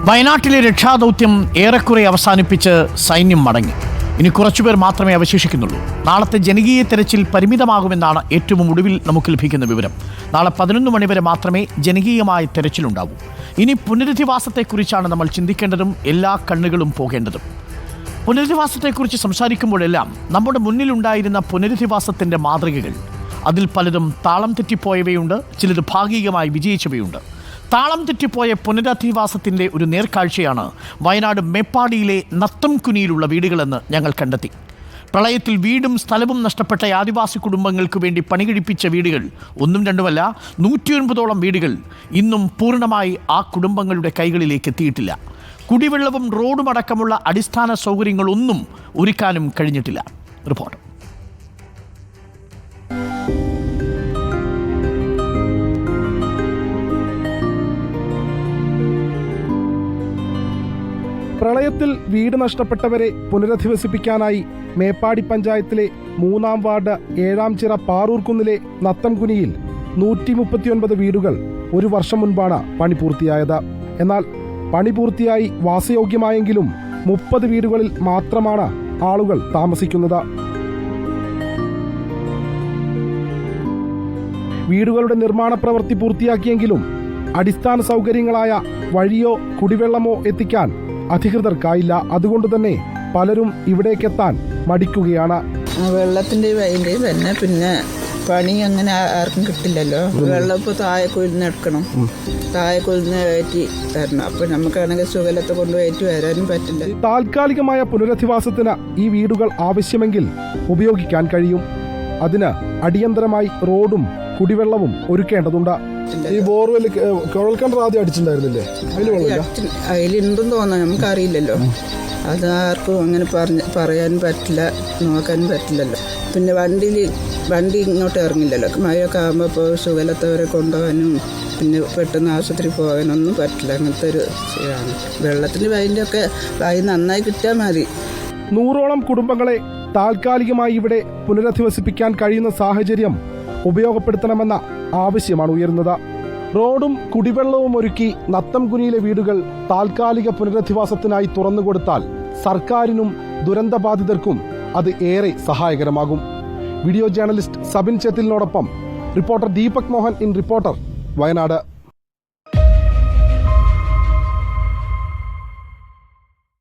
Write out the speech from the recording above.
വയനാട്ടിലെ രക്ഷാദൗത്യം ഏറെക്കുറെ അവസാനിപ്പിച്ച് സൈന്യം മടങ്ങി. ഇനി കുറച്ചുപേർ മാത്രമേ അവശേഷിക്കുന്നുള്ളൂ. നാളത്തെ ജനകീയ തെരച്ചിൽ പരിമിതമാകുമെന്നാണ് ഏറ്റവും ഒടുവിൽ നമുക്ക് ലഭിക്കുന്ന വിവരം. നാളെ 11 മണിവരെ മാത്രമേ ജനകീയമായ തെരച്ചിലുണ്ടാവൂ. ഇനി പുനരധിവാസത്തെക്കുറിച്ചാണ് നമ്മൾ ചിന്തിക്കേണ്ടതും എല്ലാ കണ്ണുകളും പോകേണ്ടതും. പുനരധിവാസത്തെക്കുറിച്ച് സംസാരിക്കുമ്പോഴെല്ലാം നമ്മുടെ മുന്നിലുണ്ടായിരുന്ന പുനരധിവാസത്തിൻ്റെ മാതൃകകൾ, അതിൽ പലതും താളം തെറ്റിപ്പോയവയുണ്ട്, ചിലത് ഭാഗികമായി വിജയിച്ചവയുണ്ട്. താളം തെറ്റിപ്പോയ പുനരധിവാസത്തിൻ്റെ ഒരു നേർക്കാഴ്ചയാണ് വയനാട് മേപ്പാടിയിലെ നത്തംകുനിയിലുള്ള വീടുകളെന്ന് ഞങ്ങൾ കണ്ടെത്തി. പ്രളയത്തിൽ വീടും സ്ഥലവും നഷ്ടപ്പെട്ട ആദിവാസി കുടുംബങ്ങൾക്ക് വേണ്ടി പണികഴിപ്പിച്ച വീടുകൾ ഒന്നും രണ്ടുമല്ല, 109ഓളം വീടുകൾ ഇന്നും പൂർണ്ണമായി ആ കുടുംബങ്ങളുടെ കൈകളിലേക്ക് എത്തിയിട്ടില്ല. കുടിവെള്ളവും റോഡും അടക്കമുള്ള അടിസ്ഥാന സൗകര്യങ്ങളൊന്നും ഒരുക്കാനും കഴിഞ്ഞിട്ടില്ല. റിപ്പോർട്ട്. പ്രളയത്തിൽ വീട് നഷ്ടപ്പെട്ടവരെ പുനരധിവസിപ്പിക്കാനായി മേപ്പാടി പഞ്ചായത്തിലെ 3-ാം വാർഡ് 7-ാം ചിറ പാറൂർക്കുന്നിലെ നത്തംകുനിയിൽ 139 വീടുകൾ ഒരു വർഷം മുൻപാണ് പണി പൂർത്തിയായത്. എന്നാൽ പണി പൂർത്തിയായി വാസയോഗ്യമായെങ്കിലും 30 വീടുകളിൽ മാത്രമാണ് ആളുകൾ താമസിക്കുന്നത്. വീടുകളുടെ നിർമ്മാണ പ്രവൃത്തി പൂർത്തിയാക്കിയെങ്കിലും അടിസ്ഥാന സൗകര്യങ്ങളായ വഴിയോ കുടിവെള്ളമോ എത്തിക്കാൻ അധികൃതർക്കായില്ല. അതുകൊണ്ട് തന്നെ പലരും ഇവിടേക്കെത്താൻ മടിക്കുകയാണ്. വെള്ളത്തിന്റെ തന്നെ പിന്നെ പണി അങ്ങനെ ആർക്കും കിട്ടില്ലല്ലോ. വെള്ളം ഇപ്പോൾ താഴെ കൊയിലിന് എടുക്കണം, താഴെ കൊയിലിന് കയറ്റി തരണം. അപ്പൊ നമുക്കാണെങ്കിൽ സുഖലത്തെ കൊണ്ടുപോയിട്ട് വരാനും പറ്റില്ല. താൽക്കാലികമായ പുനരധിവാസത്തിന് ഈ വീടുകൾ ആവശ്യമെങ്കിൽ ഉപയോഗിക്കാൻ കഴിയും. അതിന് അടിയന്തരമായി റോഡും കുടിവെള്ളവും ഒരുക്കേണ്ടതുണ്ട്. ഈ ബോർവെൽ കുഴൽക്കിണർ ആദ്യം അടിച്ചിട്ടുണ്ടായിരുന്നില്ലേ? അതിലുണ്ടെന്ന് തോന്നാം, നമുക്കറിയില്ലല്ലോ. അത് ആർക്കും അങ്ങനെ പറയാനും പറ്റില്ല, നോക്കാനും പറ്റില്ലല്ലോ. പിന്നെ വണ്ടി ഇങ്ങോട്ട് ഇറങ്ങില്ലല്ലോ. മഴയൊക്കെ ആകുമ്പോൾ ഇപ്പോൾ സുഖലത്തവരെ കൊണ്ടുപോകാനും പിന്നെ പെട്ടെന്ന് ആശുപത്രി പോകാനൊന്നും പറ്റില്ല. അങ്ങനത്തെ ഒരു ഇതാണ്. വെള്ളത്തിന് വൈൻ്റെയൊക്കെ വൈ നന്നായി കിട്ടിയാൽ മതി. 100ഓളം കുടുംബങ്ങളെ താൽക്കാലികമായി ഇവിടെ പുനരധിവസിപ്പിക്കാൻ കഴിയുന്ന സാഹചര്യം ഉപയോഗപ്പെടുത്തണമെന്ന ആവശ്യമാണ് ഉയർന്നത്. റോഡും കുടിവെള്ളവും ഒരുക്കി നത്തംകുനിയിലെ വീടുകൾ താൽക്കാലിക പുനരധിവാസത്തിനായി തുറന്നുകൊടുത്താൽ സർക്കാരിനും ദുരന്തബാധിതർക്കും അത് ഏറെ സഹായകരമാകും. വീഡിയോ ജേർണലിസ്റ്റ് സബിൻ ചെത്തിലിനോടൊപ്പം reporter Deepak Mohan in reporter, Wayanad.